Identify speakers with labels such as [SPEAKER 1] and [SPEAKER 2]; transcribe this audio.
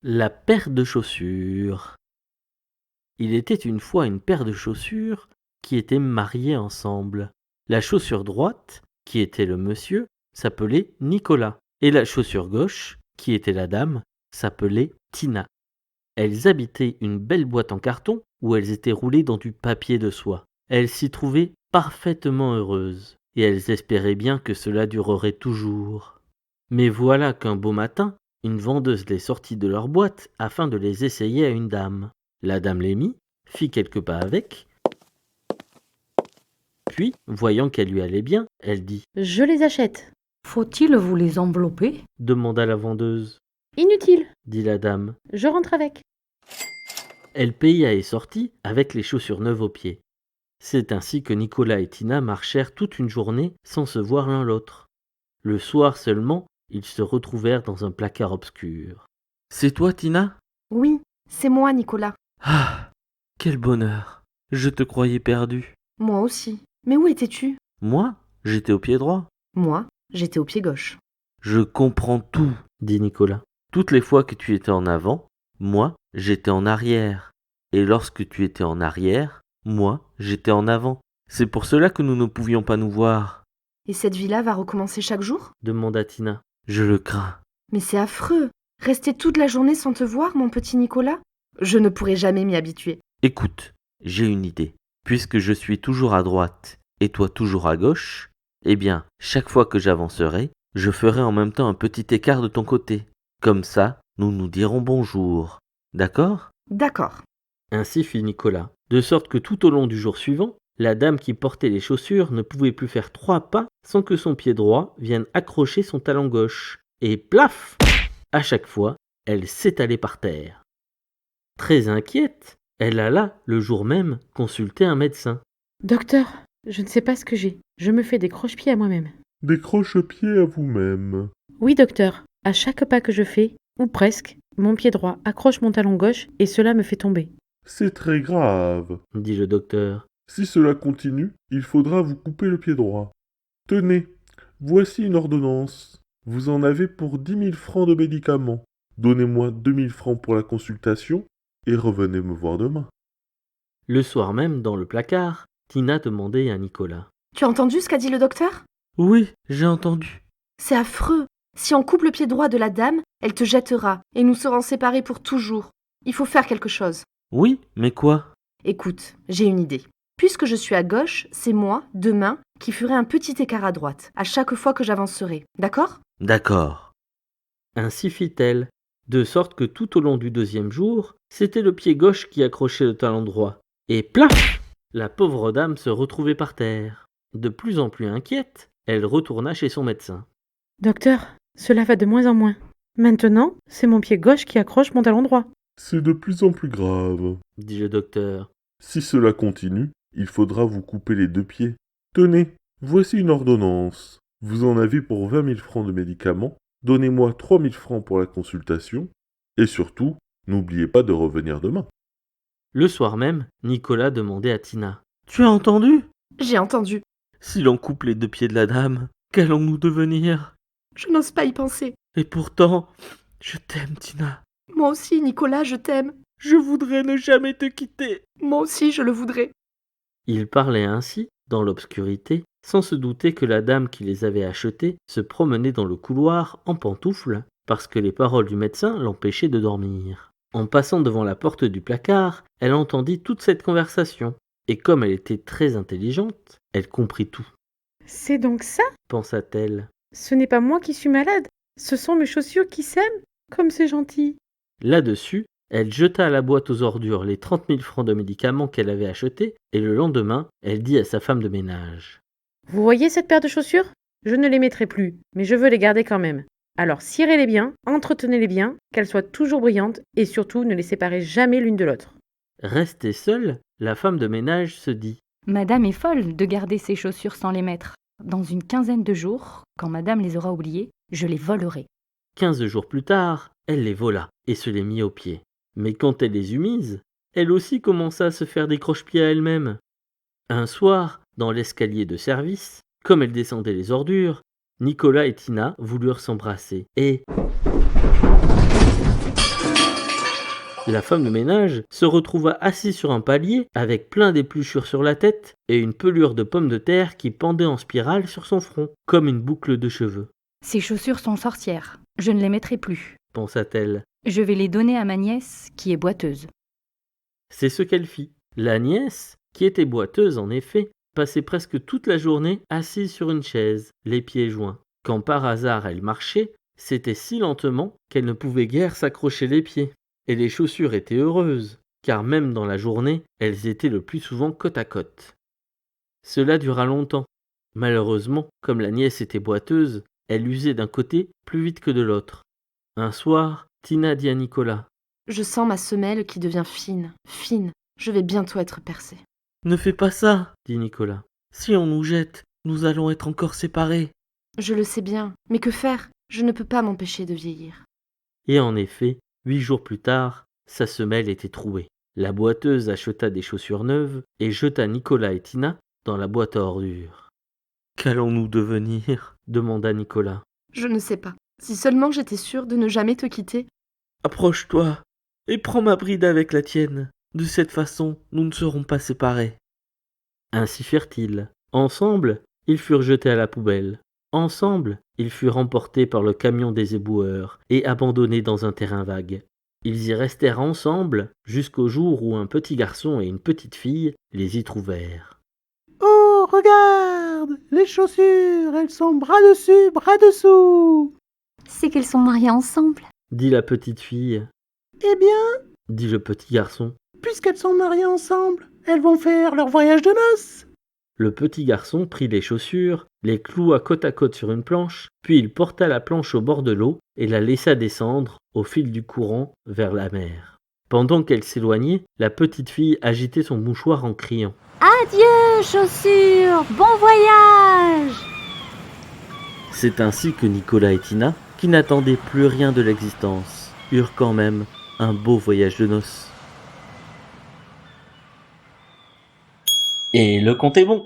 [SPEAKER 1] La paire de chaussures. Il était une fois une paire de chaussures qui étaient mariées ensemble. La chaussure droite, qui était le monsieur, s'appelait Nicolas, et la chaussure gauche, qui était la dame, s'appelait Tina. Elles habitaient une belle boîte en carton où elles étaient roulées dans du papier de soie. Elles s'y trouvaient parfaitement heureuses, et elles espéraient bien que cela durerait toujours. Mais voilà qu'un beau matin, une vendeuse les sortit de leur boîte afin de les essayer à une dame. La dame les mit, fit quelques pas avec, puis, voyant qu'elle lui allait bien, elle dit
[SPEAKER 2] « Je les achète. »
[SPEAKER 3] « Faut-il vous les envelopper ?»
[SPEAKER 1] demanda la vendeuse.
[SPEAKER 2] « Inutile,
[SPEAKER 1] Dit la dame.
[SPEAKER 2] je rentre avec. »
[SPEAKER 1] Elle paya et sortit avec les chaussures neuves aux pieds. C'est ainsi que Nicolas et Tina marchèrent toute une journée sans se voir l'un l'autre. Le soir seulement, ils se retrouvèrent dans un placard obscur. « C'est toi, Tina ?»«
[SPEAKER 4] Oui, c'est moi, Nicolas.
[SPEAKER 1] Ah, quel bonheur! Je te croyais perdu. »«
[SPEAKER 4] Moi aussi. Mais où étais-tu ? » ?»«
[SPEAKER 1] Moi, j'étais au pied droit. » »«
[SPEAKER 4] Moi, j'étais au pied gauche. » »«
[SPEAKER 1] Je comprends tout, » dit Nicolas. « Toutes les fois que tu étais en avant, moi, j'étais en arrière. Et lorsque tu étais en arrière, moi, j'étais en avant. C'est pour cela que nous ne pouvions pas nous voir. » »«
[SPEAKER 4] Et cette vie-là va recommencer chaque jour ? »
[SPEAKER 1] demanda Tina. « Je le crains. » »«
[SPEAKER 4] Mais c'est affreux. Rester toute la journée sans te voir, mon petit Nicolas ? Je ne pourrai jamais m'y habituer. » »«
[SPEAKER 1] Écoute, j'ai une idée. Puisque je suis toujours à droite et toi toujours à gauche, eh bien, chaque fois que j'avancerai, je ferai en même temps un petit écart de ton côté. Comme ça, nous nous dirons bonjour. D'accord ? » »«
[SPEAKER 4] D'accord. »
[SPEAKER 1] Ainsi fit Nicolas, de sorte que tout au long du jour suivant, la dame qui portait les chaussures ne pouvait plus faire 3 pas sans que son pied droit vienne accrocher son talon gauche. Et plaf ! À chaque fois, elle s'étalait par terre. Très inquiète, elle alla, le jour même, consulter un médecin.
[SPEAKER 2] « Docteur, je ne sais pas ce que j'ai. Je me fais des croche-pieds à moi-même. » »«
[SPEAKER 5] Des croche-pieds à vous-même. » »«
[SPEAKER 2] Oui, docteur. À chaque pas que je fais, ou presque, mon pied droit accroche mon talon gauche et cela me fait tomber. » »«
[SPEAKER 5] C'est très grave. »
[SPEAKER 1] dit le docteur.
[SPEAKER 5] « Si cela continue, il faudra vous couper le pied droit. Tenez, voici une ordonnance. Vous en avez pour 10 000 francs de médicaments. Donnez-moi 2 000 francs pour la consultation et revenez me voir demain. »
[SPEAKER 1] Le soir même, dans le placard, Tina demandait à Nicolas.
[SPEAKER 4] « Tu as entendu ce qu'a dit le docteur ? » ?»«
[SPEAKER 1] Oui, j'ai entendu. » »«
[SPEAKER 4] C'est affreux. Si on coupe le pied droit de la dame, elle te jettera et nous serons séparés pour toujours. Il faut faire quelque chose. » »«
[SPEAKER 1] Oui, mais quoi ? » ?»«
[SPEAKER 4] Écoute, j'ai une idée. Puisque je suis à gauche, c'est moi, demain, qui ferai un petit écart à droite, à chaque fois que j'avancerai. D'accord ? » »«
[SPEAKER 1] D'accord. » Ainsi fit-elle, de sorte que tout au long du 2e jour, c'était le pied gauche qui accrochait le talon droit. Et plaf ! La pauvre dame se retrouvait par terre. De plus en plus inquiète, elle retourna chez son médecin.
[SPEAKER 2] « Docteur, cela va de moins en moins. Maintenant, c'est mon pied gauche qui accroche mon talon droit. » »«
[SPEAKER 5] C'est de plus en plus grave. »
[SPEAKER 1] dit le docteur.
[SPEAKER 5] « Si cela continue, il faudra vous couper les 2 pieds. Tenez, voici une ordonnance. Vous en avez pour 20 000 francs de médicaments. Donnez-moi 3 000 francs pour la consultation. Et surtout, n'oubliez pas de revenir demain. »
[SPEAKER 1] Le soir même, Nicolas demandait à Tina. « Tu as entendu ?
[SPEAKER 4] J'ai entendu.
[SPEAKER 1] Si l'on coupe les 2 pieds de la dame, qu'allons-nous devenir ?
[SPEAKER 4] Je n'ose pas y penser.
[SPEAKER 1] Et pourtant, je t'aime, Tina.
[SPEAKER 4] Moi aussi, Nicolas, je t'aime.
[SPEAKER 1] Je voudrais ne jamais te quitter.
[SPEAKER 4] Moi aussi, je le voudrais. »
[SPEAKER 1] Il parlait ainsi, dans l'obscurité, sans se douter que la dame qui les avait achetés se promenait dans le couloir en pantoufles, parce que les paroles du médecin l'empêchaient de dormir. En passant devant la porte du placard, elle entendit toute cette conversation, et comme elle était très intelligente, elle comprit tout.
[SPEAKER 2] « C'est donc ça ?
[SPEAKER 1] Pensa-t-elle.
[SPEAKER 2] Ce n'est pas moi qui suis malade. Ce sont mes chaussures qui s'aiment. Comme c'est gentil. »
[SPEAKER 1] Là-dessus, elle jeta à la boîte aux ordures les 30 000 francs de médicaments qu'elle avait achetés, et le lendemain, elle dit à sa femme de ménage.
[SPEAKER 2] « Vous voyez cette paire de chaussures ? Je ne les mettrai plus, mais je veux les garder quand même. Alors cirez-les bien, entretenez-les bien, qu'elles soient toujours brillantes, et surtout ne les séparez jamais l'une de l'autre. »
[SPEAKER 1] Restée seule, la femme de ménage se dit.
[SPEAKER 3] « Madame est folle de garder ses chaussures sans les mettre. Dans une quinzaine de jours, quand madame les aura oubliées, je les volerai. »
[SPEAKER 1] 15 jours plus tard, elle les vola et se les mit aux pieds. Mais quand elle les eut mises, elle aussi commença à se faire des croche-pieds à elle-même. Un soir, dans l'escalier de service, comme elle descendait les ordures, Nicolas et Tina voulurent s'embrasser et... La femme de ménage se retrouva assise sur un palier avec plein d'épluchures sur la tête et une pelure de pommes de terre qui pendait en spirale sur son front, comme une boucle de cheveux.
[SPEAKER 3] Ces chaussures sont sorcières. Je ne les mettrai plus.
[SPEAKER 1] Pensa-t-elle.
[SPEAKER 3] Je vais les donner à ma nièce, qui est boiteuse.
[SPEAKER 1] C'est ce qu'elle fit. La nièce, qui était boiteuse en effet, passait presque toute la journée assise sur une chaise, les pieds joints. Quand par hasard elle marchait, c'était si lentement qu'elle ne pouvait guère s'accrocher les pieds. Et les chaussures étaient heureuses, car même dans la journée, elles étaient le plus souvent côte à côte. Cela dura longtemps. Malheureusement, comme la nièce était boiteuse, elle usait d'un côté plus vite que de l'autre. Un soir, Tina dit à Nicolas:
[SPEAKER 4] Je sens ma semelle qui devient fine, fine. Je vais bientôt être percée.
[SPEAKER 1] Ne fais pas ça, dit Nicolas. Si on nous jette, nous allons être encore séparés.
[SPEAKER 4] Je le sais bien, mais que faire? Je ne peux pas m'empêcher de vieillir.
[SPEAKER 1] Et en effet, 8 jours plus tard, sa semelle était trouée. La boiteuse acheta des chaussures neuves et jeta Nicolas et Tina dans la boîte à ordures. Qu'allons-nous devenir? Demanda Nicolas.
[SPEAKER 4] Je ne sais pas. Si seulement j'étais sûre de ne jamais te quitter.
[SPEAKER 1] Approche-toi et prends ma bride avec la tienne. De cette façon, nous ne serons pas séparés. Ainsi firent-ils. Ensemble, ils furent jetés à la poubelle. Ensemble, ils furent emportés par le camion des éboueurs et abandonnés dans un terrain vague. Ils y restèrent ensemble jusqu'au jour où un petit garçon et une petite fille les y trouvèrent.
[SPEAKER 6] « Oh, regarde! Les chaussures, elles sont bras dessus, bras dessous !»
[SPEAKER 7] C'est qu'elles sont mariées ensemble.
[SPEAKER 1] Dit la petite fille.
[SPEAKER 6] « Eh bien,
[SPEAKER 1] Dit le petit garçon.
[SPEAKER 6] puisqu'elles sont mariées ensemble, elles vont faire leur voyage de noces. »
[SPEAKER 1] Le petit garçon prit les chaussures, les cloua côte à côte sur une planche, puis il porta la planche au bord de l'eau et la laissa descendre au fil du courant vers la mer. Pendant qu'elle s'éloignait, la petite fille agitait son mouchoir en criant.
[SPEAKER 7] Adieu, chaussures! Bon voyage!
[SPEAKER 1] C'est ainsi que Nicolas et Tina, qui n'attendaient plus rien de l'existence, eurent quand même un beau voyage de noces. Et le conte est bon.